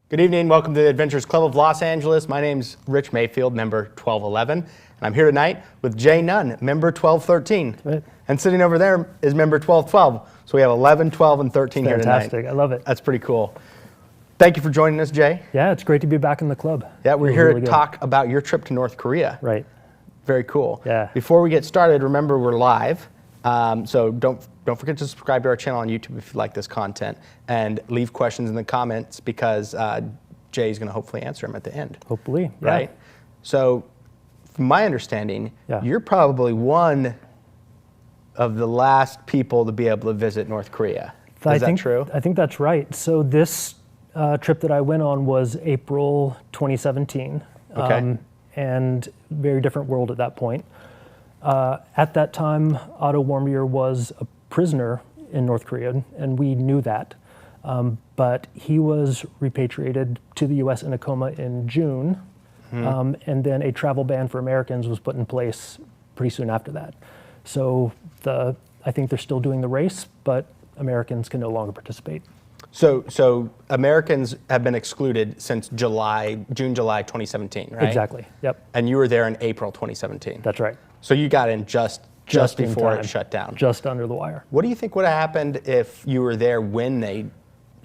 Good evening, welcome to the Adventures Club of Los Angeles. My name's Rich Mayfield, member 1211, and I'm here tonight with Jay Nunn, member 1213. Right. And sitting over there is member 1212. So we have 11, 12, and 13 here tonight. Fantastic, I love it. That's pretty cool. Thank you for joining us, Jay. Yeah, it's great to be back in the club. Yeah, we're Feels here really to good. talk about your trip to North Korea. Right. Very cool. Yeah. Before we get started, remember we're live. So don't forget to subscribe to our channel on YouTube if you like this content, and leave questions in the comments because Jay's going to hopefully answer them at the end. Hopefully, yeah. Right? So from my understanding, Yeah. you're probably one of the last people to be able to visit North Korea. Is that true? I think that's right. So this trip that I went on was April 2017. Okay. And very different world at that point. At that time, Otto Warmbier was a prisoner in North Korea, and we knew that. But he was repatriated to the US in a coma in June, and then a travel ban for Americans was put in place pretty soon after that. So I think they're still doing the race, but Americans can no longer participate. So Americans have been excluded since June, July 2017, right? Exactly, yep. And you were there in April 2017. That's right. So you got in just in before time. it shut down. Just under the wire. What do you think would have happened if you were there when they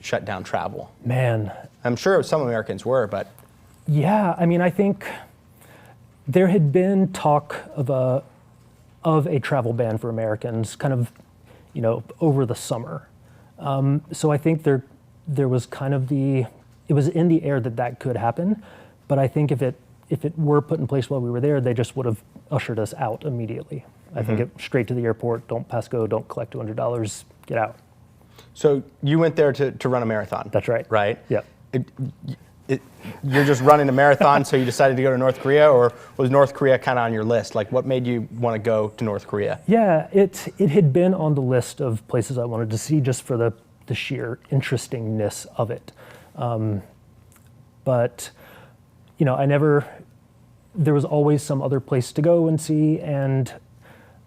shut down travel? Man. I'm sure some Americans were, but... Yeah, I mean, I think there had been talk of a travel ban for Americans kind of, over the summer. So I think there was kind of it was in the air that could happen, but I think if it were put in place while we were there, they just would have ushered us out immediately. I think it straight to the airport, don't pass go, don't collect $200, get out. So you went there to run a marathon. That's right. Right? Yeah. You're just running a marathon, so you decided to go to North Korea, or was North Korea kind of on your list? Like, what made you want to go to North Korea? Yeah, it had been on the list of places I wanted to see just for the sheer interestingness of it. But, there was always some other place to go and see, and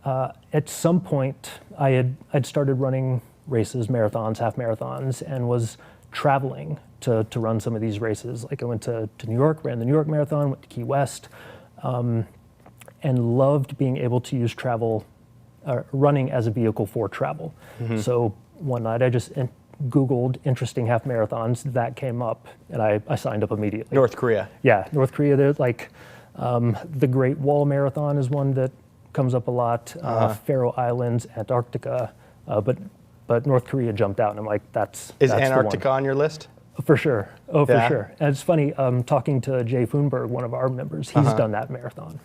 at some point I'd started running races, marathons, half marathons, and was traveling to run some of these races. Like I went to New York, ran the New York Marathon, went to Key West, and loved being able to use running as a vehicle for travel. So one night I just Googled interesting half marathons, that came up, and I signed up immediately. North Korea. Yeah, North Korea, there's like the Great Wall Marathon is one that comes up a lot, Faroe Islands, Antarctica, but North Korea jumped out, and I'm like, that's Antarctica the one. on your list? For sure. Oh, for Yeah. sure. And it's funny, talking to Jay Foonberg, one of our members, he's done that marathon.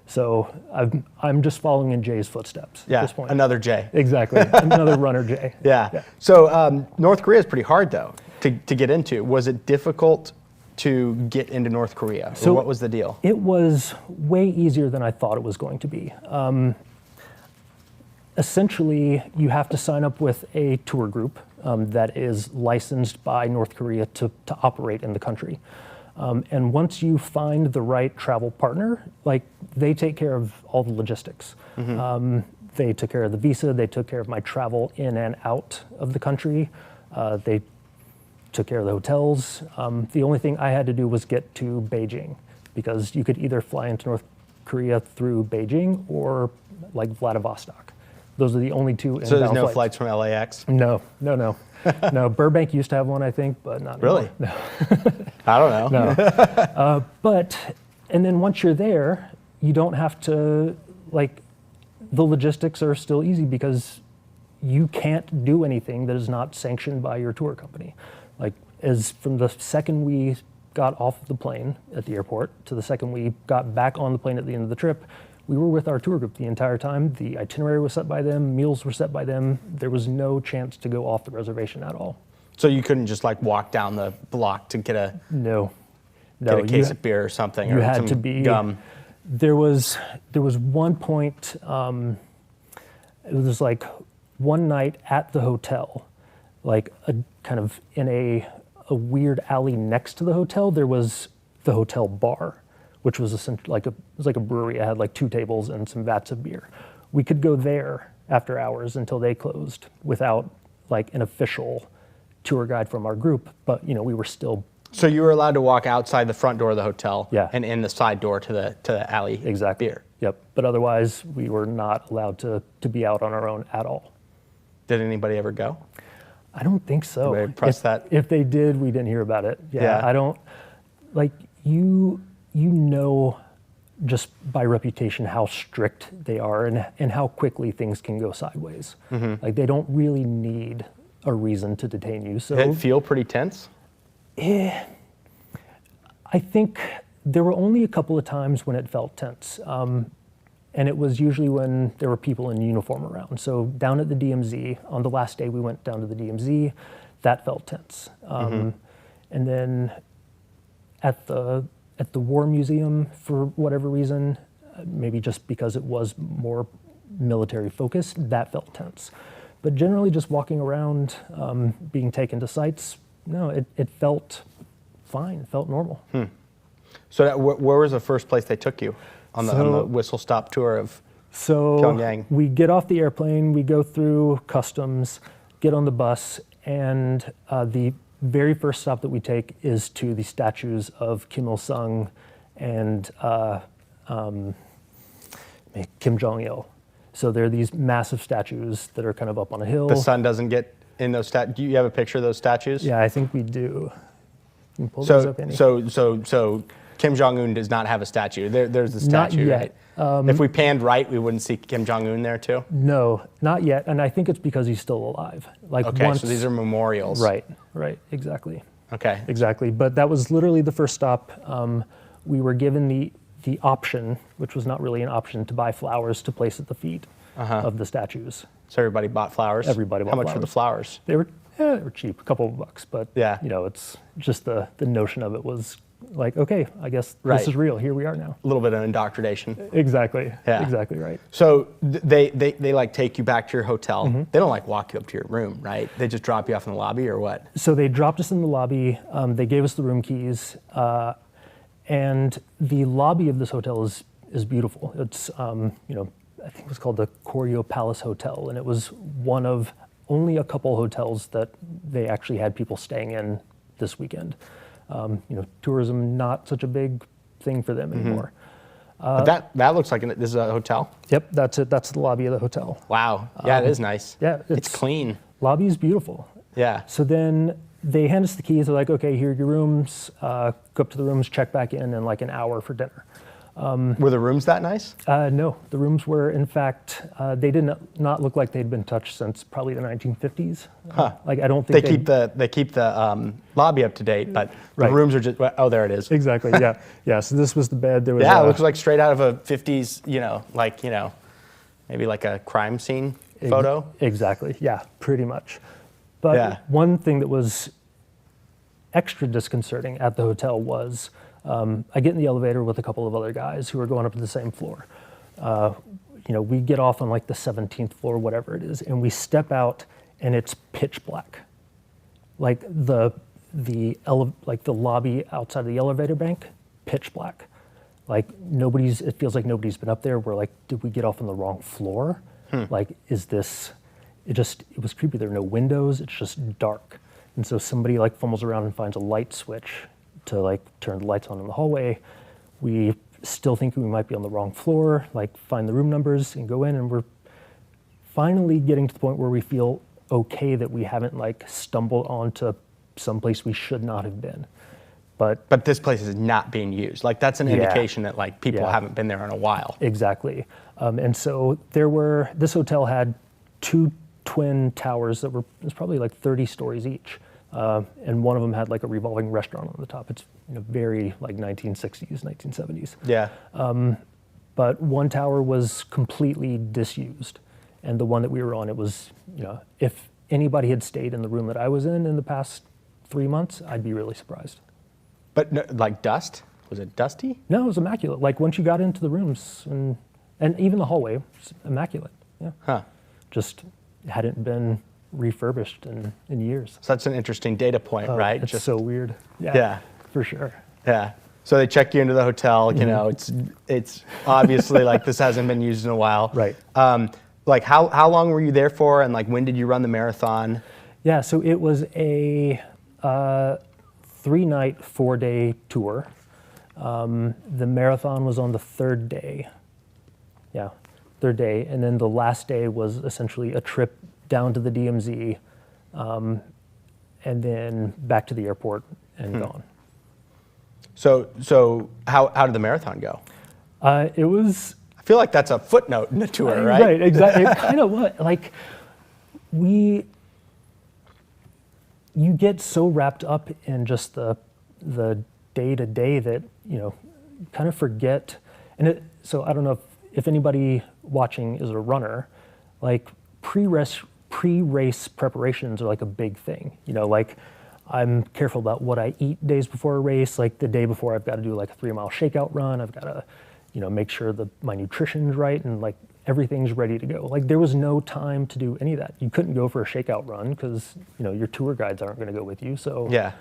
So I'm just following in Jay's footsteps at this point. Another Jay. Exactly, another runner Jay. Yeah. So North Korea is pretty hard, though, to get into. Was it difficult to get into North Korea? So or what was the deal? It was way easier than I thought it was going to be. Essentially, you have to sign up with a tour group that is licensed by North Korea to operate in the country. And once you find the right travel partner, like they take care of all the logistics. They took care of the visa, they took care of my travel in and out of the country. They took care of the hotels. The only thing I had to do was get to Beijing, because you could either fly into North Korea through Beijing or like Vladivostok. Those are the only two inbound So there's no flights. flights from LAX? No. No, Burbank used to have one, I think, but not anymore. Really? No. I don't know. No. And then once you're there, you don't have to, the logistics are still easy because you can't do anything that is not sanctioned by your tour company. As from the second we got off the plane at the airport to the second we got back on the plane at the end of the trip, we were with our tour group the entire time. The itinerary was set by them, meals were set by them. There was no chance to go off the reservation at all. So you couldn't just walk down the block to get a case of beer or something, you or had some to be gum? There was one point. It was like one night at the hotel, like a kind of in a weird alley next to the hotel. There was the hotel bar, which was essentially it was like a brewery. It had like 2 tables and some vats of beer. We could go there after hours until they closed without an official tour guide from our group, but we were still So you were allowed to walk outside the front door of the hotel Yeah. and in the side door to the alley Exactly. beer. Yep. But otherwise, we were not allowed to be out on our own at all. Did anybody ever go? I don't think so. Did they press that? If they did, we didn't hear about it. Yeah. I don't, like, you know just by reputation how strict they are and how quickly things can go sideways. Like, they don't really need a reason to detain you. So Did it feel pretty tense? I think there were only a couple of times when it felt tense. And it was usually when there were people in uniform around. So down at the DMZ, on the last day we went down to the DMZ, that felt tense. And then at the War Museum, for whatever reason, maybe just because it was more military focused, that felt tense. But generally just walking around, being taken to sites, no, it felt fine, it felt normal. So where was the first place they took you on the whistle stop tour of Pyongyang? We get off the airplane, we go through customs, get on the bus, and the very first stop that we take is to the statues of Kim Il-sung and Kim Jong-il. So there are these massive statues that are kind of up on a hill. The sun doesn't get in those statues. Do you have a picture of those statues? Yeah, I think we do. You can pull those up, Andy. So Kim Jong-un does not have a statue. There's the statue, Not yet. right? If we panned right, we wouldn't see Kim Jong-un there too? No, not yet. And I think it's because he's still alive. Like Okay, so these are memorials. Right, exactly. Okay. Exactly. But that was literally the first stop. We were given the option, which was not really an option, to buy flowers to place at the feet of the statues. So everybody bought flowers? Everybody bought How much were the flowers? They were cheap, a couple of bucks, but Yeah. It's just the notion of it was like, okay, I guess Right. this is real. Here we are now. A little bit of indoctrination. Exactly. Yeah. Exactly right. So they like take you back to your hotel. Mm-hmm. They don't like walk you up to your room, right? They just drop you off in the lobby or what? So they dropped us in the lobby. They gave us the room keys, and the lobby of this hotel is beautiful. It's I think it was called the Corrio Palace Hotel, and it was one of only a couple hotels that they actually had people staying in this weekend. Tourism not such a big thing for them anymore. But that looks like this is a hotel. Yep, that's it. That's the lobby of the hotel. Wow. Yeah, it is nice. Yeah, It's clean. Lobby is beautiful. Yeah. So then they hand us the keys. They're like, okay, here are your rooms. Go up to the rooms, check back in like an hour for dinner. Were the rooms that nice? No, the rooms were, in fact, they did not look like they'd been touched since probably the 1950s. Like, I don't think they keep the lobby up to date, but the Right. rooms are just, oh, there it is. Exactly. Yeah. Yeah. So this was the bed. There was Yeah, it looks like straight out of a 50s, maybe like a crime scene photo. Exactly. Yeah. Pretty much. But Yeah. one thing that was extra disconcerting at the hotel was I get in the elevator with a couple of other guys who are going up to the same floor. We get off on like the 17th floor, whatever it is, and we step out and it's pitch black. Like the lobby outside of the elevator bank, pitch black. Like it feels like nobody's been up there. We're like, did we get off on the wrong floor? Like, it was creepy. There are no windows. It's just dark. And so somebody like fumbles around and finds a light switch to like turn the lights on in the hallway. We still think we might be on the wrong floor, like find the room numbers and go in, and we're finally getting to the point where we feel okay that we haven't like stumbled onto someplace we should not have been. But this place is not being used. Like, that's an Yeah. indication that like people Yeah. haven't been there in a while. Exactly. And so this hotel had two twin towers that it was probably like 30 stories each. And one of them had like a revolving restaurant on the top. It's very like 1960s, 1970s. Yeah. But one tower was completely disused. And the one that we were on, it was, if anybody had stayed in the room that I was in the past 3 months, I'd be really surprised. But no, like dust? Was it dusty? No, it was immaculate. Like once you got into the rooms and even the hallway, it was immaculate. Yeah. Huh. Just hadn't been refurbished in years. So that's an interesting data point, right? It's so weird. Yeah. For sure. Yeah. So they check you into the hotel. It's obviously like this hasn't been used in a while. Right. Like how long were you there for, and like when did you run the marathon? Yeah. So it was a 3-night, 4-day tour. The marathon was on the third day. Yeah, third day. And then the last day was essentially a trip down to the DMZ, and then back to the airport and gone. So how did the marathon go? It was... I feel like that's a footnote in the tour, right? Right, exactly. It kind of was. Like, you get so wrapped up in just the day-to-day that, kind of forget. And so I don't know if anybody watching is a runner, like pre-race preparations are like a big thing. Like I'm careful about what I eat days before a race. Like the day before, I've got to do like a 3-mile shakeout run. I've got to, make sure that my nutrition's right and like everything's ready to go. Like there was no time to do any of that. You couldn't go for a shakeout run because, your tour guides aren't going to go with you. So yeah.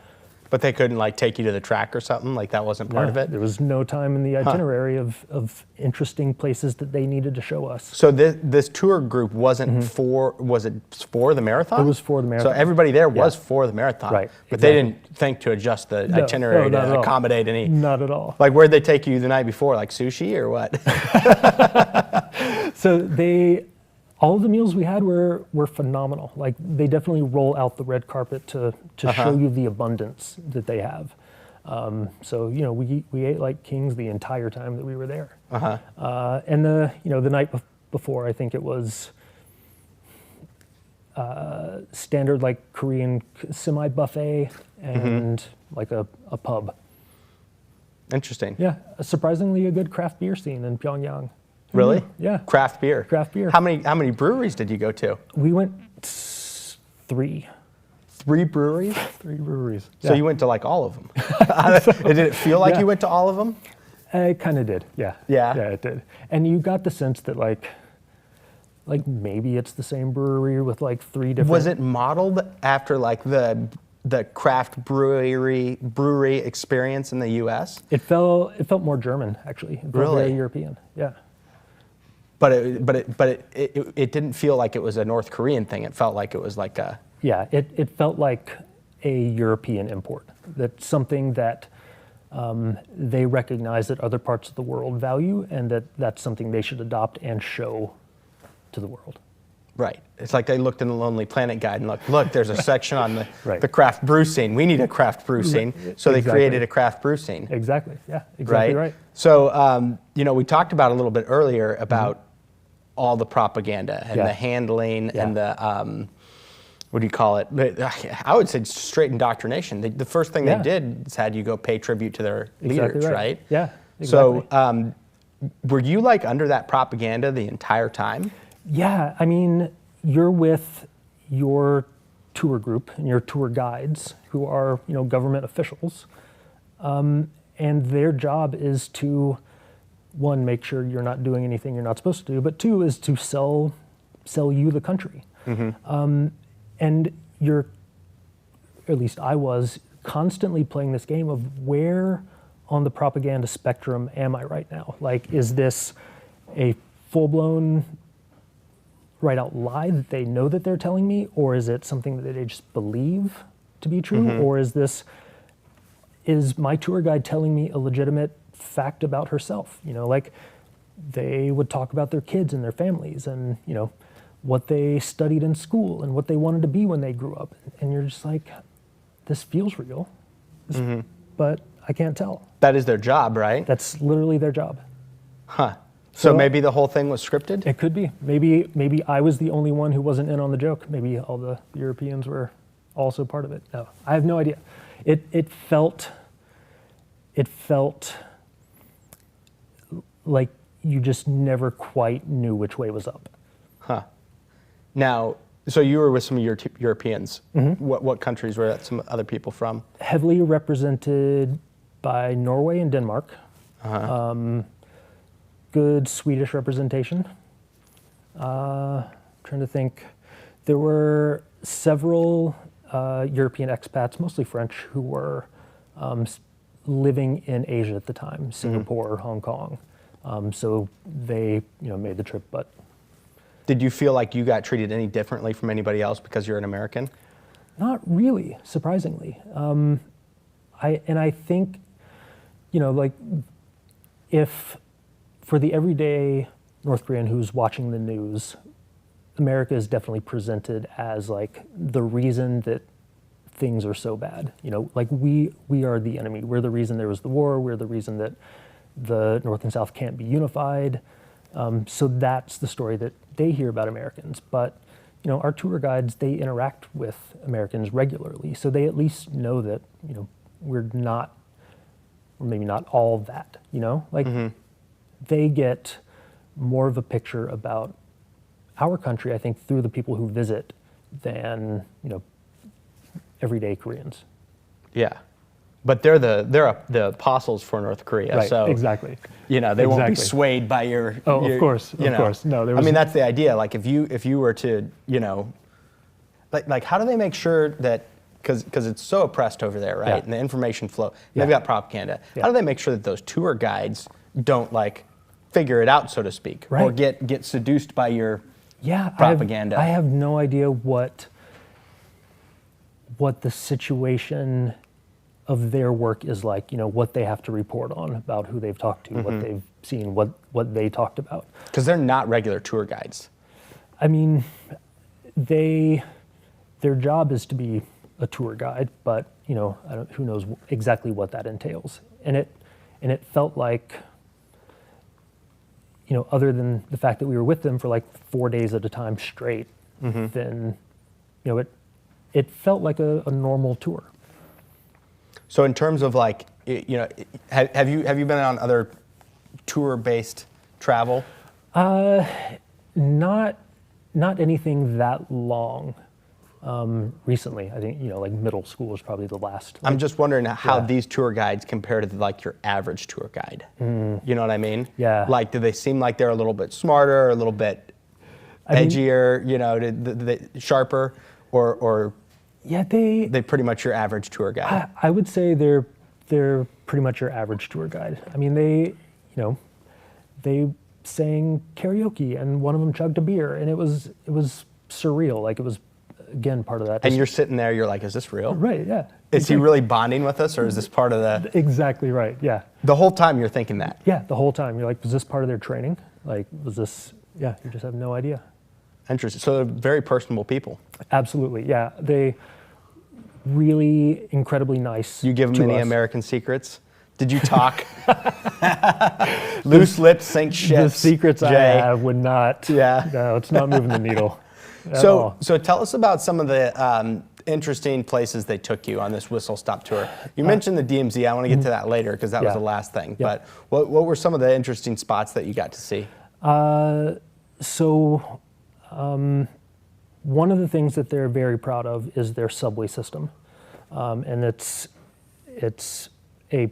But they couldn't like take you to the track or something? Like that wasn't part of it? There was no time in the itinerary of interesting places that they needed to show us. So this tour group wasn't was it for the marathon? It was for the marathon. So everybody there was for the marathon. Right. But exactly. they didn't think to adjust the itinerary to accommodate any. Not at all. Like where'd they take you the night before? Like sushi or what? So all of the meals we had were phenomenal. Like they definitely roll out the red carpet to show you the abundance that they have. So we ate like kings the entire time that we were there. And the night before, I think it was standard like Korean semi-buffet and like a pub. Interesting. Yeah, surprisingly a good craft beer scene in Pyongyang. Really? Yeah. Craft beer. Craft beer. How many breweries did you go to? We went 3. 3 breweries? 3 breweries. So you went to like all of them. Did it feel like you went to all of them? It kind of did. Yeah. Yeah. Yeah, it did. And you got the sense that like maybe it's the same brewery with like 3 different. Was it modeled after like the craft brewery experience in the U.S.? It felt more German actually. It felt Really? very European. Yeah. But it didn't feel like it was a North Korean thing. It felt like it was like a. Yeah, it felt like a European import. That's something that they recognize that other parts of the world value, and that's something they should adopt and show to the world. Right. It's like they looked in the Lonely Planet guide and look, there's a section on the, Right. the craft brew scene. We need a craft brew scene. So they Exactly. created a craft brew scene. Exactly. Yeah. Exactly right. So, we talked about a little bit earlier about all the propaganda and Yeah. the handling Yeah. and the, what do you call it? I would say straight indoctrination. The first thing Yeah. they did is had you go pay tribute to their Exactly leaders, right. right? Yeah. Exactly. So, were you like under that propaganda the entire time? Yeah, I mean, you're with your tour group and your tour guides who are, government officials, and their job is to, 1, make sure you're not doing anything you're not supposed to do, but 2 is to sell you the country. And you're, or at least I was, constantly playing this game of where on the propaganda spectrum am I right now? Like, is this a full-blown right out lie that they know that they're telling me, or is it something that they just believe to be true, or is my tour guide telling me a legitimate fact about herself? Like they would talk about their kids and their families and what they studied in school and what they wanted to be when they grew up, and you're just like, this feels real, but I can't tell. That is their job, right? That's literally their job. Huh. So maybe the whole thing was scripted? It could be. Maybe I was the only one who wasn't in on the joke. Maybe all the Europeans were also part of it. No, I have no idea. It felt like you just never quite knew which way was up. Huh. Now, so you were with some Europeans. What countries were that? Some other people from? Heavily represented by Norway and Denmark. Good Swedish representation. Trying to think. There were several European expats, mostly French, who were living in Asia at the time, Singapore, Hong Kong. So they, made the trip. But did you feel like you got treated any differently from anybody else because you're an American? not really, surprisingly. I think, like, if for the everyday North Korean who's watching the news, America is definitely presented as like the reason that things are so bad. Like we are the enemy. We're the reason there was the war. We're the reason that the North and South can't be unified. So that's the story that they hear about Americans. But our tour guides, they interact with Americans regularly, so they at least know that we're not, or maybe not all that. Like they get more of a picture about our country, I think, through the people who visit than everyday Koreans. Yeah, but they're the apostles for North Korea. Right, so exactly. They won't be swayed by your. Oh, of course. No, I mean, that's the idea. Like if you were to like how do they make sure that, because it's so oppressed over there, right? Yeah. And the information flow. Yeah. They've got propaganda. Yeah. How do they make sure that those tour guides don't like figure it out, so to speak, Right. or get seduced by your Yeah, propaganda? I have no idea what the situation of their work is like, what they have to report on about who they've talked to, what they've seen, what they talked about. Because they're not regular tour guides. I mean, their job is to be a tour guide, but who knows exactly what that entails. And it felt like, other than the fact that we were with them for like 4 days at a time straight, then it felt like a normal tour. So in terms of like, have you been on other tour-based travel? Not anything that long. Recently, I think like middle school was probably the last. I'm just wondering how these tour guides compare to like your average tour guide. You know what I mean? Yeah. Like, do they seem like they're a little bit smarter, a little bit edgier, sharper, or yeah, they pretty much your average tour guide? I would say they're pretty much your average tour guide. I mean, they sang karaoke and one of them chugged a beer, and it was surreal. Like it was, again, part of that. And you're sitting there, you're like, is this real? Right, yeah. Is he really bonding with us, or is this part of the... Exactly right, yeah. The whole time you're thinking that? Yeah, the whole time. You're like, was this part of their training? Like, was this... Yeah, you just have no idea. Interesting. So they're very personable people. Absolutely, yeah. They really incredibly nice. You give them to any us. American secrets? Did you talk? Loose lips sink ships. The secrets Jay. I have would not... Yeah. No, it's not moving the needle. So tell us about some of the interesting places they took you on this whistle stop tour. You mentioned the DMZ. I want to get to that later because that was the last thing. Yeah. But what were some of the interesting spots that you got to see? One of the things that they're very proud of is their subway system, and it's a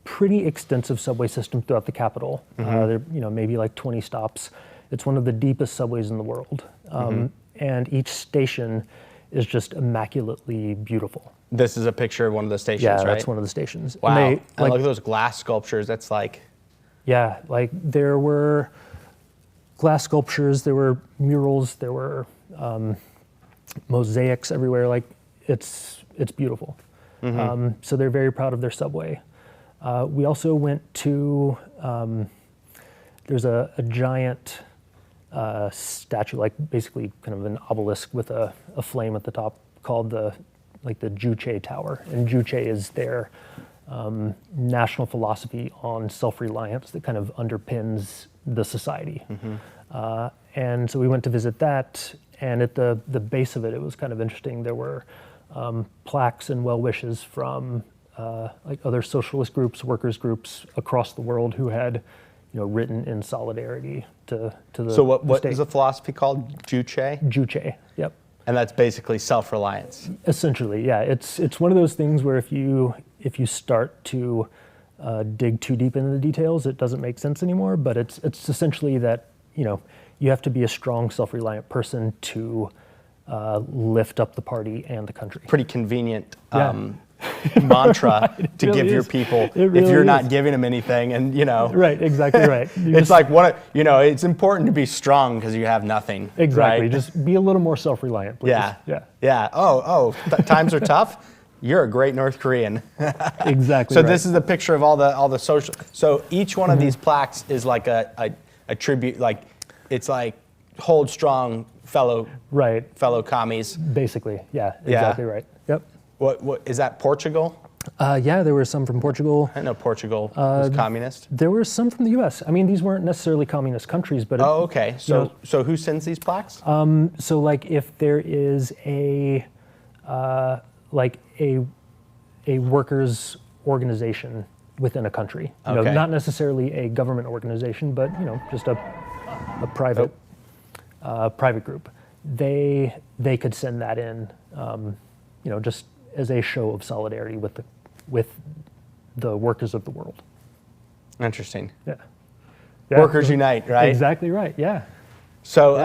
pretty extensive subway system throughout the capital. There, maybe like 20 stops. It's one of the deepest subways in the world, and each station is just immaculately beautiful. This is a picture of one of the stations, Yeah, right? that's one of the stations. Wow. And And look at those glass sculptures. That's like... Yeah, like there were glass sculptures, there were murals, there were mosaics everywhere. Like it's beautiful. So they're very proud of their subway. We also went to, there's a giant statue, like basically kind of an obelisk with a flame at the top, called the Juche Tower. And Juche is their national philosophy on self-reliance that kind of underpins the society. And so we went to visit that, and at the base of it, it was kind of interesting. There were plaques and well wishes from like other socialist groups, workers groups across the world who had, written in solidarity to the. So what state. is the philosophy called? Juche? Juche, yep. And that's basically self-reliance. Essentially, yeah. It's one of those things where if you start to dig too deep into the details, it doesn't make sense anymore. But it's essentially that you have to be a strong, self-reliant person to lift up the party and the country. Pretty convenient mantra to really give your is. people It really if you're not is. giving them anything, and Right, exactly right. it's like it's important to be strong because you have nothing. Exactly. Right? Just be a little more self-reliant, please. Yeah. Oh, times are tough. You're a great North Korean. Exactly. So right. this is a picture of all the social. So each one of these plaques is like a tribute. Like it's like hold strong, fellow commies. Basically, yeah, exactly right. Yep. What is that? Portugal? Yeah, there were some from Portugal. I know Portugal was communist. There were some from the U.S. I mean, these weren't necessarily communist countries, but Oh, okay. So who sends these plaques? so like if there is a like a workers' organization within a country, Okay. not necessarily a government organization, but just a private private group, they could send that in, just as a show of solidarity with the workers of the world. Interesting. Yeah. Workers unite, right? Exactly right. Yeah. So,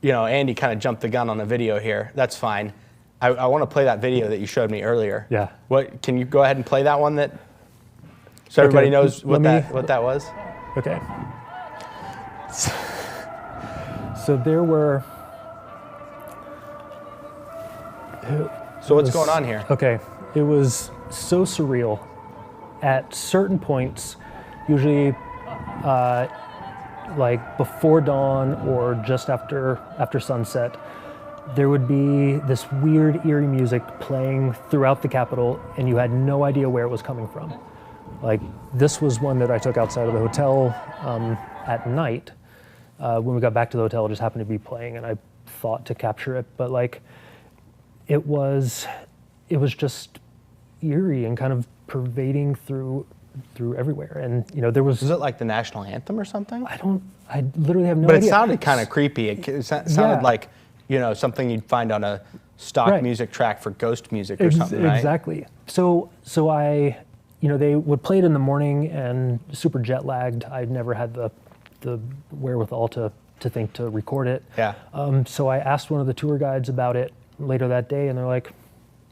Andy kind of jumped the gun on the video here. That's fine. I want to play that video that you showed me earlier. Yeah. What? Can you go ahead and play that one so everybody knows what that was? Okay. So there were. So what's going on here? Okay, it was so surreal. At certain points, usually like before dawn or just after sunset, there would be this weird eerie music playing throughout the Capitol, and you had no idea where it was coming from. Like this was one that I took outside of the hotel at night. When we got back to the hotel, it just happened to be playing, and I thought to capture it, but like it was just eerie and kind of pervading through everywhere. And there was it like the national anthem or something? I literally have no But idea. it sounded kind of creepy. It sounded like something you'd find on a stock music track for ghost music or something, right? Exactly. So I, they would play it in the morning, and super jet lagged. I'd never had the wherewithal to think to record it. Yeah. So I asked one of the tour guides about it later that day, and they're like,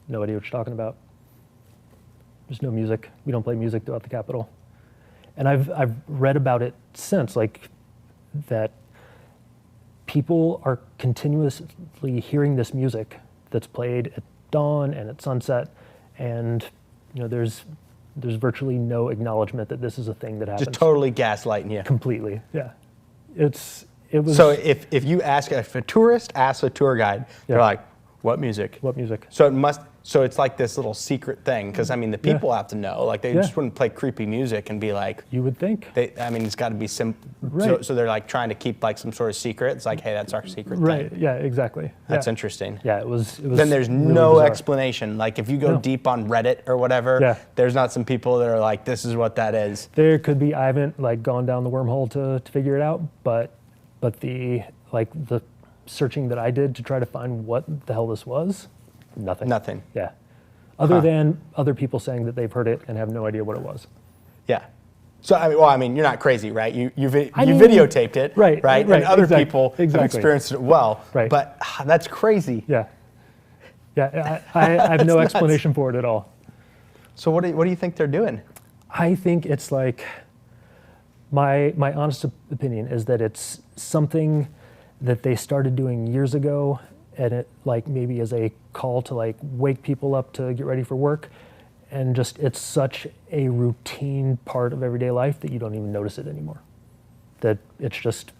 no idea what you're talking about. There's no music. We don't play music throughout the Capitol. And I've read about it since, like that people are continuously hearing this music that's played at dawn and at sunset, and there's virtually no acknowledgement that this is a thing that happens. Just totally gaslighting you. Completely, yeah. It was. So if a tourist asks a tour guide, they're like, what music? What music? So it's like this little secret thing, because I mean the people have to know. Like they just wouldn't play creepy music and be like. You would think. It's got to be Right. So they're like trying to keep like some sort of secret. It's like, hey, that's our secret Right. thing. Yeah. Exactly. That's interesting. Yeah. It was. Then there's really no bizarre. explanation. Like if you go deep on Reddit or whatever, there's not some people that are like, this is what that is. There could be. I haven't like gone down the wormhole to figure it out, but the searching that I did to try to find what the hell this was, nothing. Nothing. Yeah. Other than other people saying that they've heard it and have no idea what it was. Yeah. So you're not crazy, right? You videotaped it, right? And other people have experienced it well, right? But that's crazy. Yeah. Yeah. I have no explanation for it at all. So what do you think they're doing? I think it's like my honest opinion is that it's something that they started doing years ago, and it like maybe as a call to like wake people up to get ready for work, and just it's such a routine part of everyday life that you don't even notice it anymore. That it's just,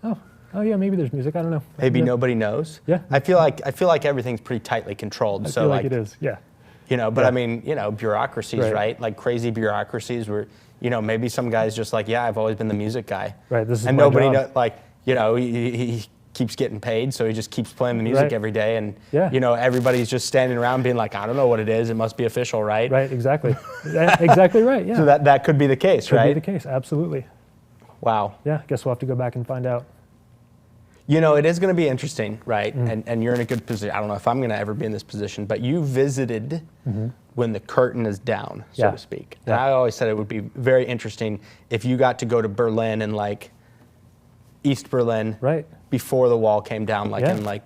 oh yeah, maybe there's music. I don't know. Maybe nobody knows. Yeah. I feel like everything's pretty tightly controlled. I feel like it is. Yeah. But I mean, bureaucracies, right? Like crazy bureaucracies where, maybe some guy's just like, yeah, I've always been the music guy. Right. This is and my nobody job. He keeps getting paid, so he just keeps playing the music every day, and everybody's just standing around being like, I don't know what it is. It must be official, right? Right. Exactly. Exactly right. Yeah. So that could be the case, right? Could be the case. Absolutely. Wow. Yeah. Guess we'll have to go back and find out. It is going to be interesting, right? And you're in a good position. I don't know if I'm going to ever be in this position, but you visited when the curtain is down, so to speak. And I always said it would be very interesting if you got to go to Berlin and like East Berlin before the wall came down, like in like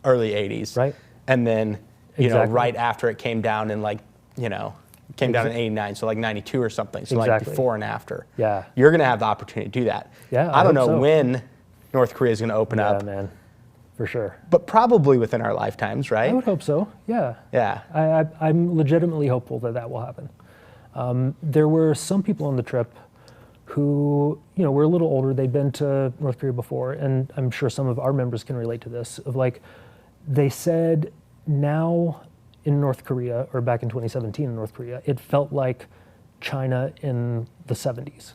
early 80s. Right. And then, right after it came down in like, came down in 89, so like 92 or something. So like before and after. Yeah. You're going to have the opportunity to do that. Yeah. I don't know when North Korea is going to open up. Yeah, man. For sure. But probably within our lifetimes, right? I would hope so, yeah. Yeah. I'm legitimately hopeful that that will happen. There were some people on the trip who, were a little older. They'd been to North Korea before, and I'm sure some of our members can relate to this, of like, they said now in North Korea, or back in 2017 in North Korea, it felt like China in the 70s.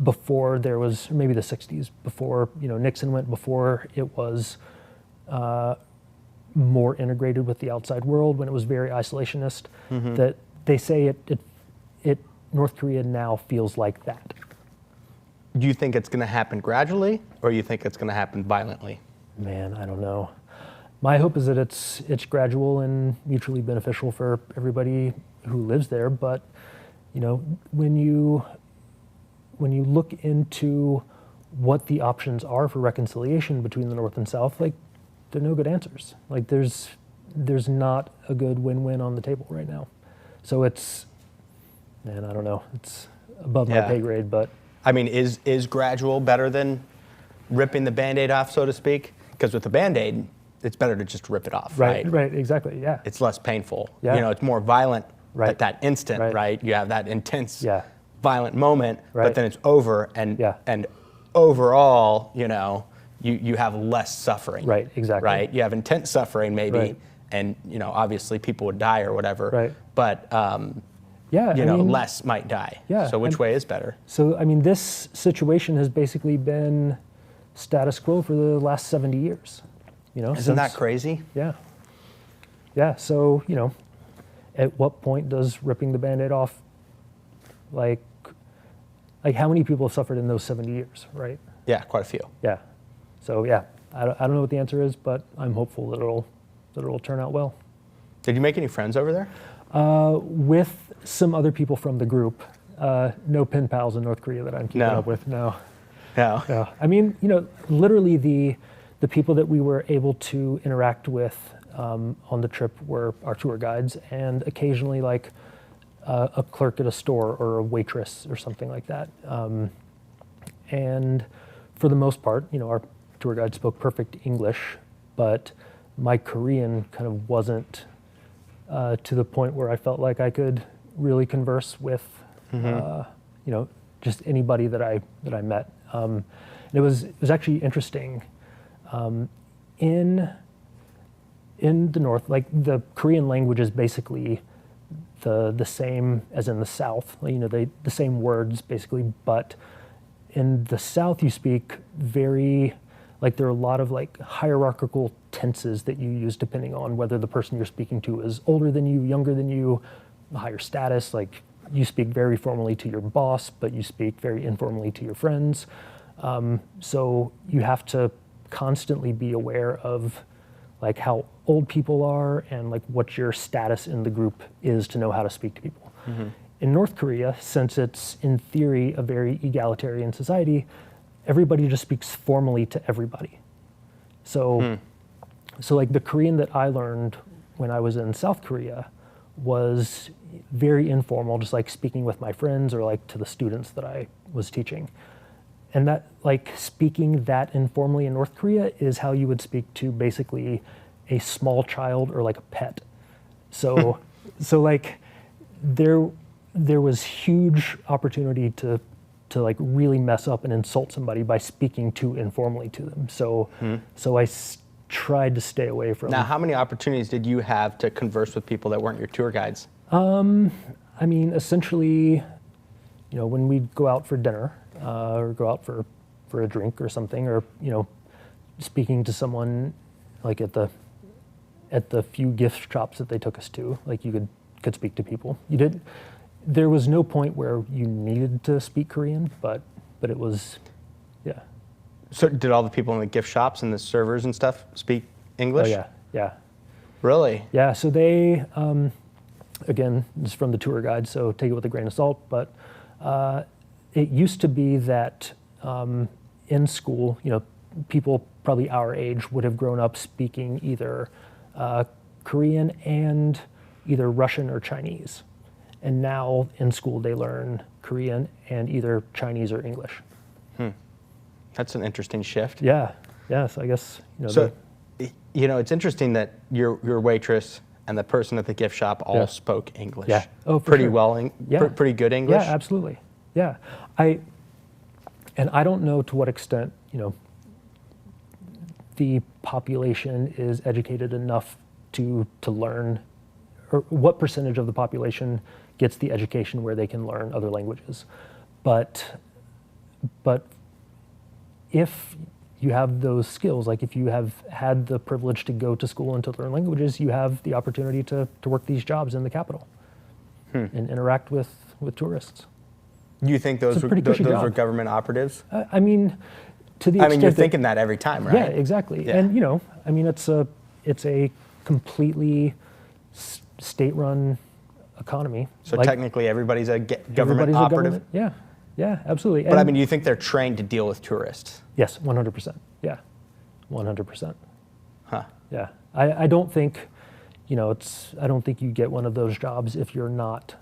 Before there was, maybe the 60s, before, Nixon went, before it was more integrated with the outside world, when it was very isolationist, that they say North Korea now feels like that. Do you think it's going to happen gradually, or you think it's going to happen violently? Man, I don't know. My hope is that it's gradual and mutually beneficial for everybody who lives there. But when you look into what the options are for reconciliation between the North and South, like, there are no good answers. Like, there's not a good win-win on the table right now. So it's, man, I don't know. It's above my pay grade, but. I mean, is gradual better than ripping the Band-Aid off, so to speak? Because with the Band-Aid, it's better to just rip it off, right? Right, exactly, yeah. It's less painful. Yeah. It's more violent at that instant, right? You have that intense, violent moment, but then it's over, and overall, you have less suffering. Right, exactly. Right? You have intense suffering, maybe, and, obviously people would die or whatever. Right. But, less might die. Yeah. So which way is better? So, this situation has basically been status quo for the last 70 years. Isn't that crazy? Yeah. Yeah, so, at what point does ripping the Band-Aid off, like how many people have suffered in those 70 years, right? Yeah, quite a few. Yeah. So, yeah, I don't know what the answer is, but I'm hopeful that it'll turn out well. Did you make any friends over there? With some other people from the group. No pen pals in North Korea that I'm keeping up with, no. No. Literally the people that we were able to interact with on the trip were our tour guides, and occasionally like a clerk at a store or a waitress or something like that. And for the most part, our tour guide spoke perfect English, but my Korean kind of wasn't to the point where I felt like I could really converse with, just anybody that I met. It was actually interesting. In the North, like, the Korean language is basically the same as in the South. The same words basically, but in the South you speak very, like, there are a lot of like hierarchical tenses that you use depending on whether the person you're speaking to is older than you, younger than you, higher status. Like, you speak very formally to your boss, but you speak very informally to your friends. So you have to constantly be aware of like how old people are and like what your status in the group is to know how to speak to people. In North Korea, since it's in theory a very egalitarian society, everybody just speaks formally to everybody. So like the Korean that I learned when I was in South Korea was very informal, just like speaking with my friends or like to the students that I was teaching. And that, like, speaking that informally in North Korea is how you would speak to basically a small child or like a pet. So like there was huge opportunity to like really mess up and insult somebody by speaking too informally to them. So I tried to stay away from. Now, how many opportunities did you have to converse with people that weren't your tour guides? Essentially, when we'd go out for dinner, or go out for a drink or something, or speaking to someone like at the few gift shops that they took us to, like you could speak to people. There was no point where you needed to speak Korean, but it was, yeah. So did all the people in the gift shops and the servers and stuff speak English? Oh yeah. Really? Yeah, so they, again, this is from the tour guide, so take it with a grain of salt, but it used to be that in school, people probably our age would have grown up speaking either Korean and either Russian or Chinese. And now in school they learn Korean and either Chinese or English. That's an interesting shift. Yeah. Yes, I guess, So, it's interesting that your waitress and the person at the gift shop all spoke English. Yeah. Oh, for pretty sure. well, Yeah. pretty good English. Yeah, absolutely. Yeah. I don't know to what extent, the population is educated enough to learn, or what percentage of the population gets the education where they can learn other languages. But if you have those skills, like if you have had the privilege to go to school and to learn languages, you have the opportunity to work these jobs in the capital and interact with tourists. You think those were government operatives? I mean, to the extent you're thinking that every time, right? Yeah, exactly. Yeah. And it's a completely state-run economy. So technically, everybody's a government operative. Yeah, absolutely. But you think they're trained to deal with tourists? Yes, 100%. Yeah, 100%. Huh. Yeah, I don't think, I don't think you get one of those jobs if you're not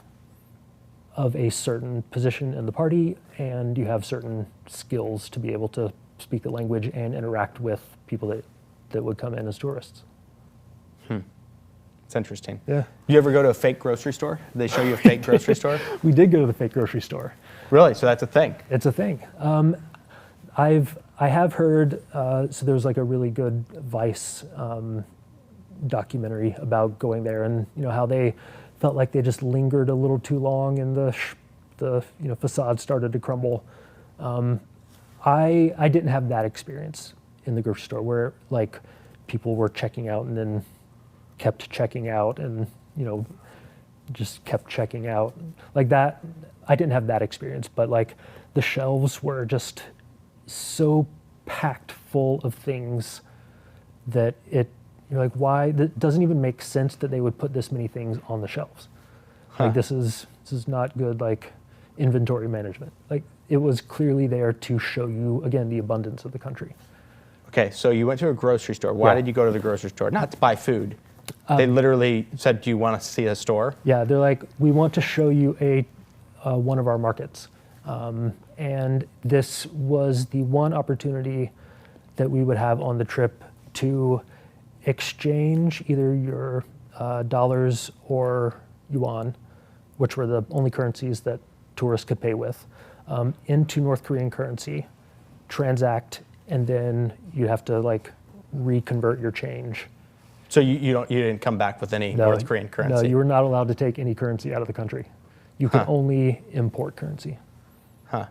of a certain position in the party and you have certain skills to be able to speak the language and interact with people that would come in as tourists. It's interesting. Yeah. You ever go to a fake grocery store? Did they show you a fake grocery store? We did go to the fake grocery store. Really? So that's a thing? It's a thing. I have heard, so there's like a really good Vice documentary about going there and how they felt like they just lingered a little too long and the facade started to crumble. I didn't have that experience in the grocery store where like people were checking out and then kept checking out and just kept checking out like that. I didn't have that experience, but like the shelves were just so packed full of things that you're like, why? That doesn't even make sense that they would put this many things on the shelves. Like this is not good like inventory management. Like it was clearly there to show you again the abundance of the country. Okay, so you went to a grocery store. Why did you go to the grocery store? Not to buy food. They literally said, "Do you want to see a store?" Yeah, they're like, "We want to show you one of our markets," and this was the one opportunity that we would have on the trip to exchange either your dollars or yuan, which were the only currencies that tourists could pay with, into North Korean currency, transact, and then you have to like reconvert your change. So you didn't come back with any North Korean currency? No, you were not allowed to take any currency out of the country. You can only import currency. Huh.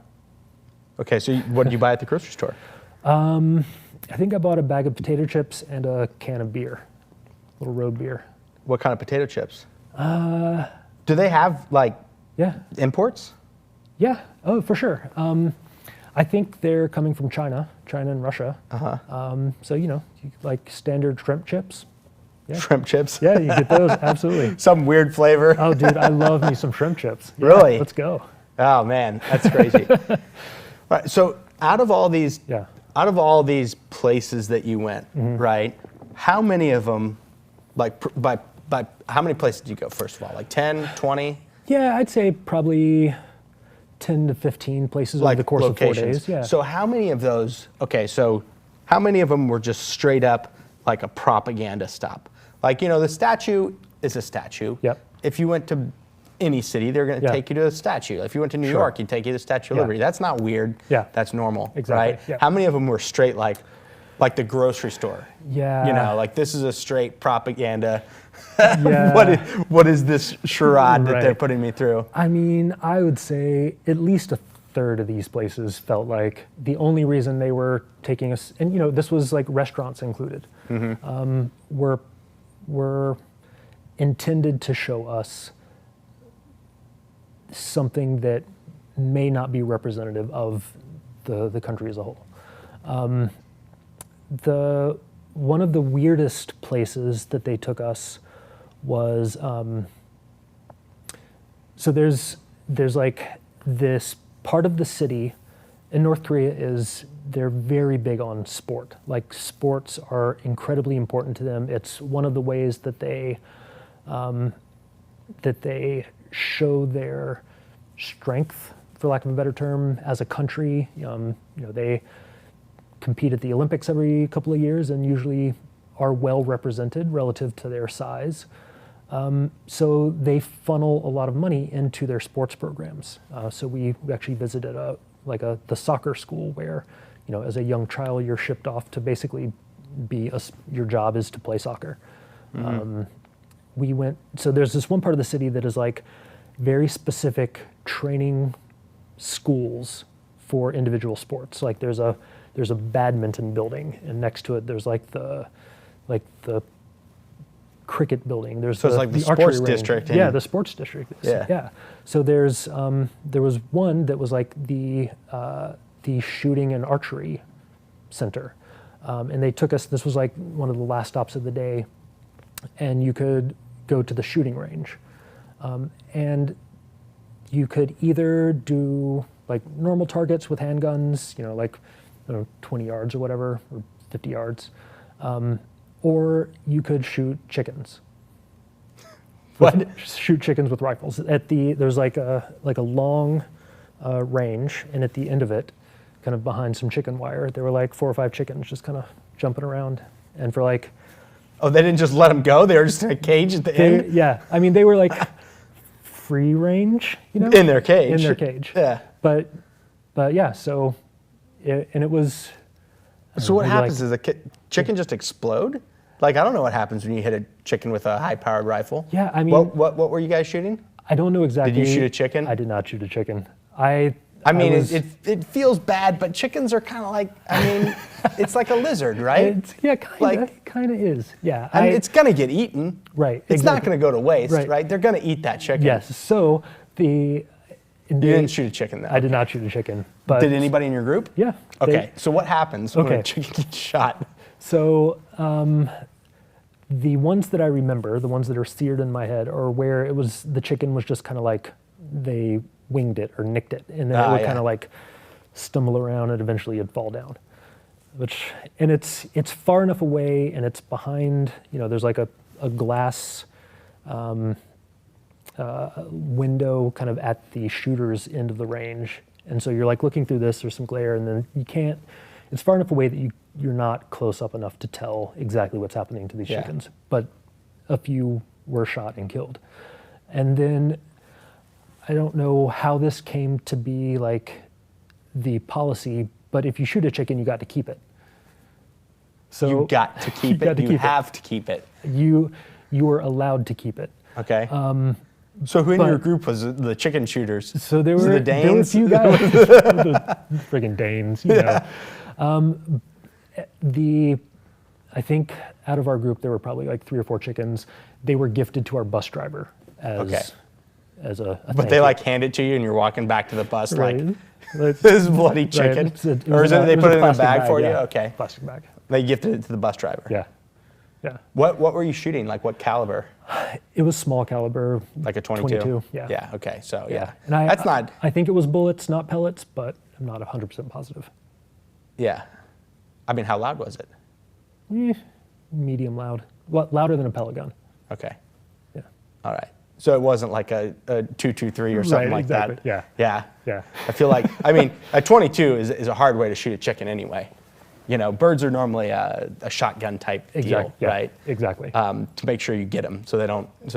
Okay, so what did you buy at the grocery store? I think I bought a bag of potato chips and a can of beer, little road beer. What kind of potato chips? Do they have imports? Yeah, oh, for sure. I think they're coming from China and Russia. So, like standard shrimp chips. Yeah. Shrimp chips? Yeah, you get those, absolutely. Some weird flavor. Oh, dude, I love me some shrimp chips. Yeah, really? Let's go. Oh, man, that's crazy. All right, so out of all these places that you went, right, how many of them, like, by how many places did you go, first of all? Like 10, 20? Yeah, I'd say probably 10 to 15 places over the course locations. Of 4 days. Yeah. So how many of those, how many of them were just straight up like a propaganda stop? Like, the statue is a statue. Yep. If you went to any city, they're going to take you to the statue. If you went to New York, you'd take you to the Statue of Liberty. That's not weird. Yeah. That's normal, exactly. Right? Yeah. How many of them were straight like the grocery store? Yeah. Like this is a straight propaganda. Yeah. What is this charade that they're putting me through? I mean, I would say at least a third of these places felt like the only reason they were taking us, and this was like restaurants included, were intended to show us something that may not be representative of the country as a whole. One of the weirdest places that they took us was, so there's like this part of the city in North Korea they're very big on sport. Like sports are incredibly important to them. It's one of the ways that they show their strength, for lack of a better term, as a country. They compete at the Olympics every couple of years and usually are well represented relative to their size. So they funnel a lot of money into their sports programs. So we actually visited the soccer school where, as a young child, you're shipped off to basically your job is to play soccer. So there's this one part of the city that is like very specific training schools for individual sports. Like there's a badminton building, and next to it there's like the cricket building. There's so it's like the sports district. Yeah, the sports district. Yeah. So there was one that was like the shooting and archery center, and they took us. This was like one of the last stops of the day, and you could go to the shooting range, and you could either do like normal targets with handguns, 20 yards or whatever, or 50 yards. Or you could shoot chickens. What? Shoot chickens with rifles. There's like a long range, and at the end of it, kind of behind some chicken wire, there were like 4 or 5 chickens just kind of jumping around. And for like... Oh, they didn't just let them go? They were just in a cage at the end? Yeah. I mean, they were like free range, In their cage. In their cage. Yeah. But yeah, so... it was... So what happens? Does a chicken just explode? Like, I don't know what happens when you hit a chicken with a high-powered rifle. Yeah, I mean... What were you guys shooting? I don't know exactly. Did you shoot a chicken? I did not shoot a chicken. It feels bad, but chickens are kind of like, it's like a lizard, right? Kind of is. Yeah. It's going to get eaten. Right. It's not going to go to waste, right? They're going to eat that chicken. Yes. So You didn't shoot a chicken, though. I did not shoot a chicken. But did anybody in your group? Yeah. Okay. So what happens when a chicken gets shot? So the ones that I remember, the ones that are seared in my head, are where the chicken was just kind of like they winged it or nicked it, and then it would kind of like stumble around, and eventually it'd fall down. And it's far enough away, and it's behind. There's like a glass window kind of at the shooter's end of the range, and so you're like looking through this. There's some glare, and then you can't. It's far enough away that you're not close up enough to tell exactly what's happening to these chickens. But a few were shot and killed, and then I don't know how this came to be like the policy, but if you shoot a chicken, you got to keep it. So you got to keep it. You have to keep it. You were allowed to keep it. Okay. So who in your group was the chicken shooters? So there were the Danes? There were a few guys, the friggin' Danes. I think out of our group there were probably like 3 or 4 chickens. They were gifted to our bus driver as a But they like hand it to you, and you're walking back to the bus like this is bloody chicken, right. Or is it they put it in a bag for you? Yeah. Okay. Plastic bag. They gifted it to the bus driver. Yeah. What were you shooting? Like what caliber? It was small caliber. Like a 22? Yeah. Yeah, okay, so yeah. And I think it was bullets, not pellets, but I'm not 100% positive. Yeah. How loud was it? Medium loud. Louder than a pellet gun. Okay. Yeah. All right. So it wasn't like a 223 or something like exactly. that? Yeah. I feel like, a 22 is a hard way to shoot a chicken anyway. Birds are normally a shotgun type deal, right? Exactly. To make sure you get them, so you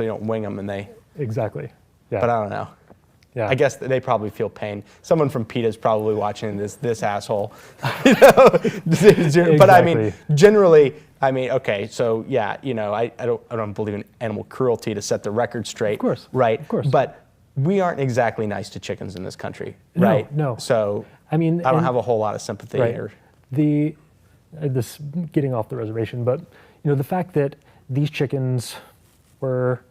don't wing them and they. Exactly. Yeah. But I don't know. Yeah. I guess they probably feel pain. Someone from PETA's probably watching this asshole. Exactly. But generally, okay, so yeah, I don't believe in animal cruelty to set the record straight. Of course. Right. Of course. But we aren't exactly nice to chickens in this country, right? No. So I don't have a whole lot of sympathy here. This getting off the reservation, but the fact that these chickens were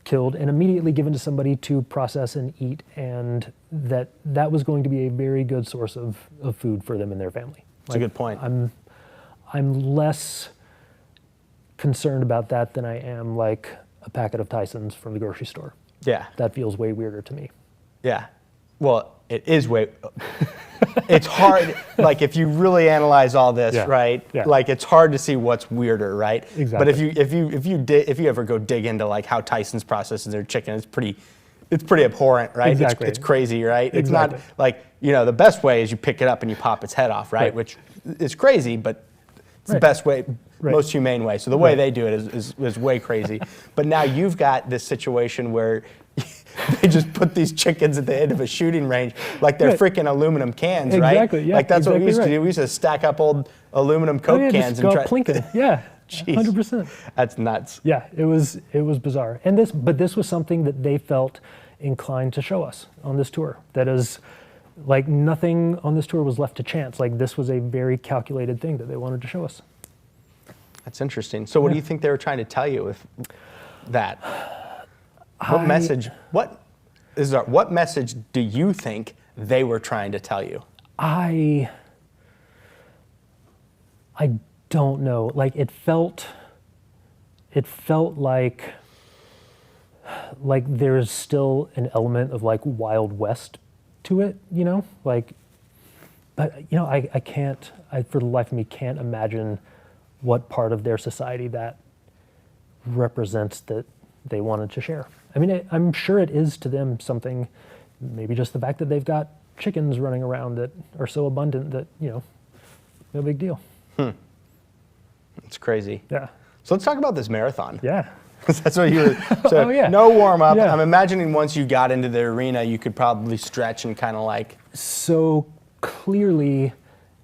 killed and immediately given to somebody to process and eat, and that was going to be a very good source of food for them and their family. That's a good point. I'm less concerned about that than I am like a packet of Tyson's from the grocery store. Yeah. That feels way weirder to me. Yeah. Well, it is way. It's hard. Like if you really analyze all this, right? Yeah. Like it's hard to see what's weirder, right? Exactly. But if you ever go dig into like how Tyson's processes their chicken, it's pretty it's pretty abhorrent, right? Exactly. It's crazy, right? It's Exactly. not like, the best way is you pick it up and you pop its head off, right? Right. Which is crazy, but it's the Right. best way, Right. most humane way. So the way Right. they do it is way crazy. But now you've got this situation where they just put these chickens at the end of a shooting range like they're Right. freaking aluminum cans, right? Exactly, yeah, Like that's what we exactly used to right. do. We used to stack up old aluminum Coke yeah, cans just and go try. plinking. Yeah, Jeez. 100%. That's nuts. Yeah, it was bizarre. But this was something that they felt inclined to show us on this tour. That is, like, nothing on this tour was left to chance. Like, this was a very calculated thing that they wanted to show us. That's interesting. So what do you think they were trying to tell you with that? What message do you think they were trying to tell you? I don't know. Like, it felt like there's still an element of like Wild West to it, like, but I can't, for the life of me, can't imagine what part of their society that represents that they wanted to share. I mean, I'm sure it is to them something, maybe just the fact that they've got chickens running around that are so abundant that, no big deal. It's crazy. Yeah. So let's talk about this marathon. Yeah. That's what you were. So Oh, yeah. no warm up. Yeah. I'm imagining once you got into the arena, you could probably stretch and kind of like. So clearly,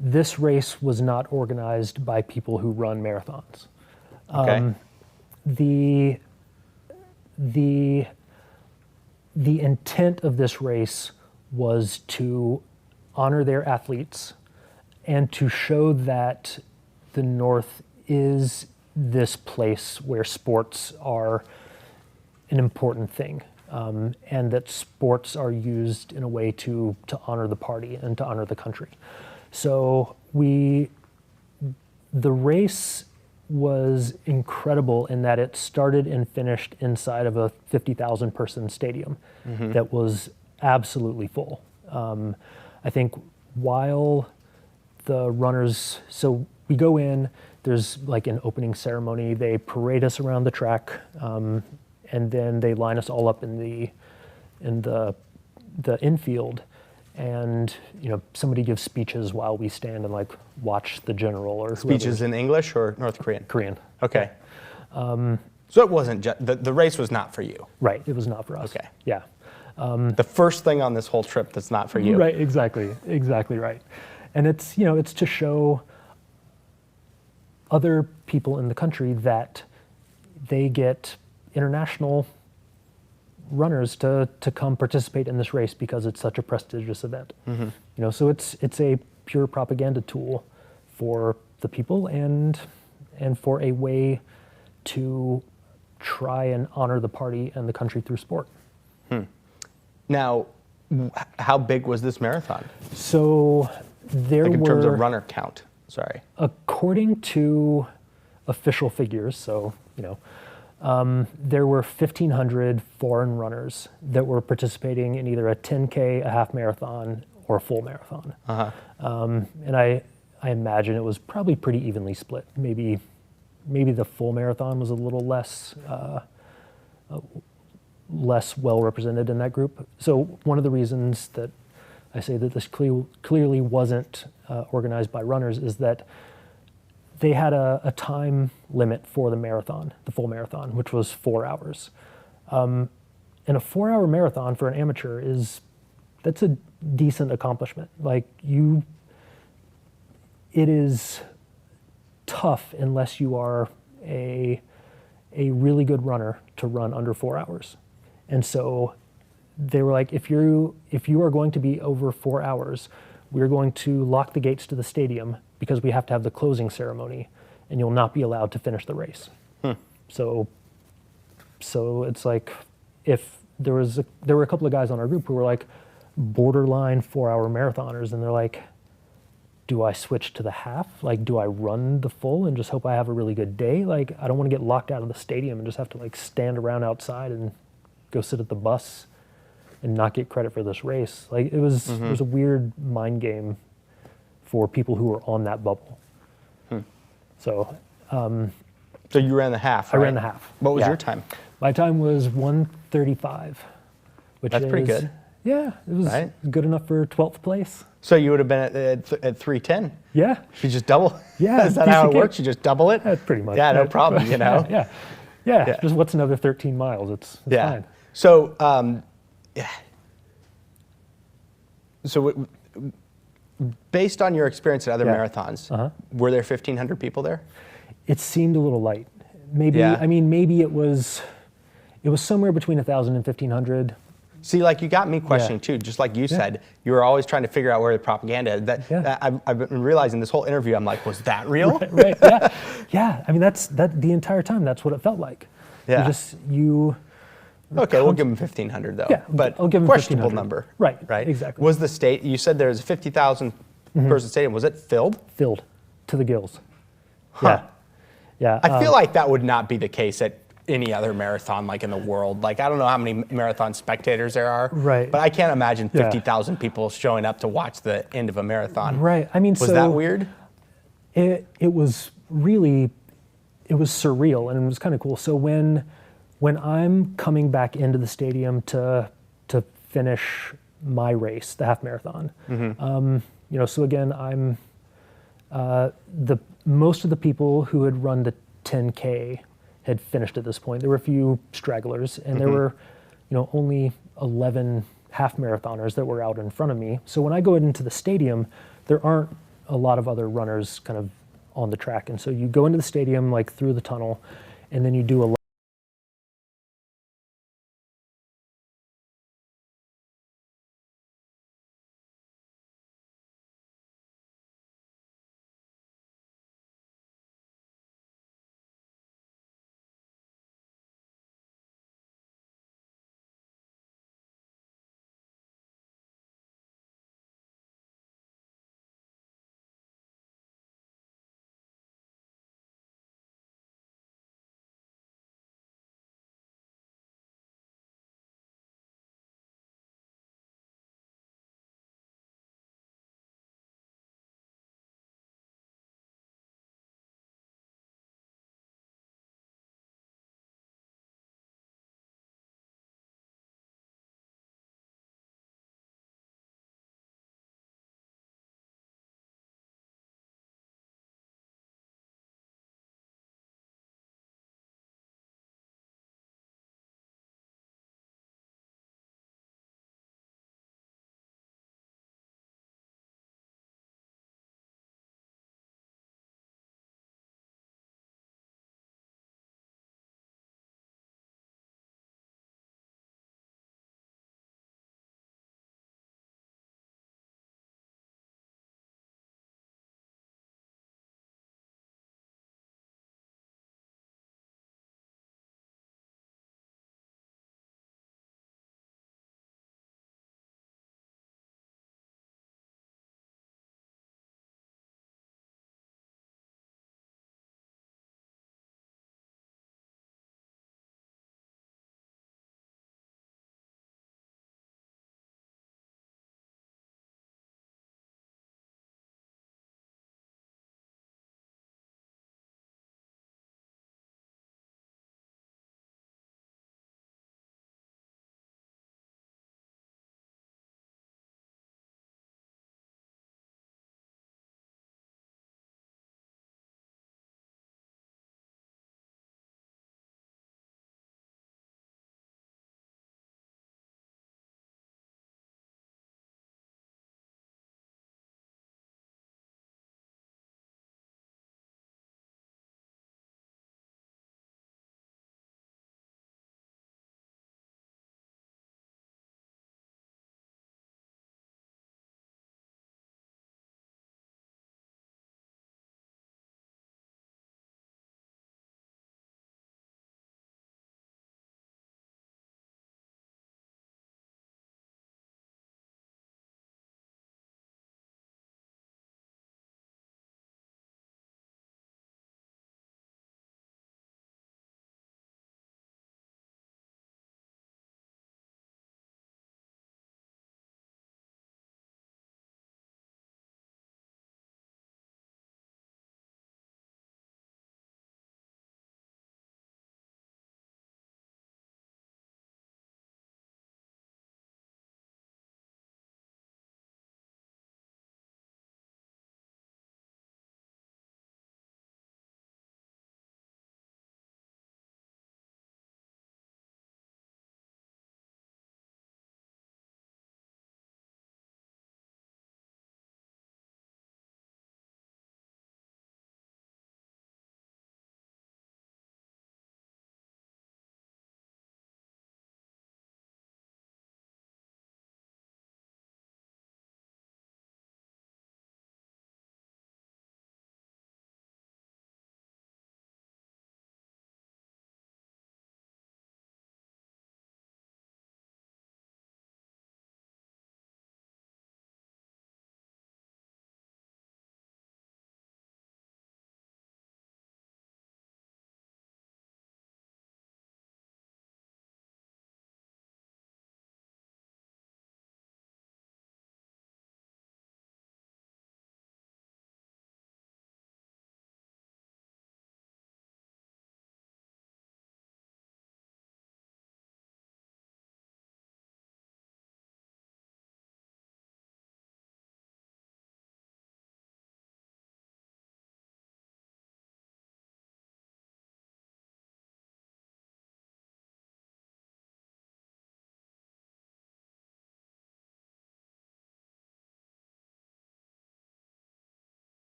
this race was not organized by people who run marathons. Okay. The intent of this race was to honor their athletes and to show that the North is this place where sports are an important thing, and that sports are used in a way to honor the party and to honor the country. So the race was incredible in that it started and finished inside of a 50,000 person stadium that was absolutely full. I think while the runners, so we go in, there's like an opening ceremony, they parade us around the track, and then they line us all up in the infield, and somebody gives speeches while we stand and like watch the general or Speeches in English or North Korean? Korean. Okay. So it wasn't the race was not for you. Right, it was not for us. Okay. Yeah. The first thing on this whole trip that's not for you. Right, exactly right. And it's it's to show other people in the country that they get international runners to come participate in this race because it's such a prestigious event. So it's a pure propaganda tool for the people and for a way to try and honor the party and the country through sport. Now, how big was this marathon? So there Like in were, terms of runner count. Sorry. according to official figures, so there were 1,500 foreign runners that were participating in either a 10K, a half marathon, or a full marathon. And I imagine it was probably pretty evenly split. Maybe the full marathon was a little less well represented in that group. So one of the reasons that I say that this clearly wasn't organized by runners is that they had a time limit for the marathon, the full marathon, which was 4 hours. And a 4-hour marathon for an amateur that's a decent accomplishment. Like it is tough unless you are a really good runner to run under 4 hours. And so they were like, if you are going to be over 4 hours, we're going to lock the gates to the stadium because we have to have the closing ceremony, and you'll not be allowed to finish the race. So it's like, if there were a couple of guys on our group who were like borderline 4-hour marathoners, and they're like, do I switch to the half? Like, do I run the full and just hope I have a really good day? Like, I don't want to get locked out of the stadium and just have to like stand around outside and go sit at the bus and not get credit for this race. Like, it was a weird mind game for people who were on that bubble. So you ran the half, right? I ran the half. What was Yeah. your time? My time was 1:35. which That's is pretty good. Yeah, it was Right? good enough for 12th place. So you would have been at 310. Yeah, You just double. Yeah, Is that piece how of it cake. works? You just double it? pretty much. Yeah, no right? problem. You know. Yeah. Yeah. Just what's another 13 miles? It's Yeah. fine. So, yeah. So, based on your experience at other Yeah. marathons, Uh-huh. were there 1,500 people there? It seemed a little light. Maybe Yeah. I mean maybe it was somewhere between 1,000 and 1,500. See, like you got me questioning too. Just like you said, you were always trying to figure out where the propaganda is. That I've been realizing this whole interview. I'm like, was that real? Right. Yeah. Yeah. I mean that's the entire time. That's what it felt like. Yeah. You Okay, we'll give them 1,500 though. Yeah, but I'll give them questionable 1,500. number. Right. Right. Exactly. Was the state? You said there was a 50,000 person stadium. Was it filled? filled to the gills. Huh. Yeah. I feel like that would not be the case at any other marathon like in the world. Like I don't know how many marathon spectators there are. Right. But I can't imagine Yeah. 50,000 people showing up to watch the end of a marathon. Right. I mean, Was so that weird? It was really, it was surreal and it was kind of cool. So when I'm coming back into the stadium to finish my race, the half marathon, so again, I'm most of the people who had run the 10K had finished at this point. There were a few stragglers, and there were, only 11 half marathoners that were out in front of me. So when I go into the stadium, there aren't a lot of other runners kind of on the track, and so you go into the stadium like through the tunnel, and then you do a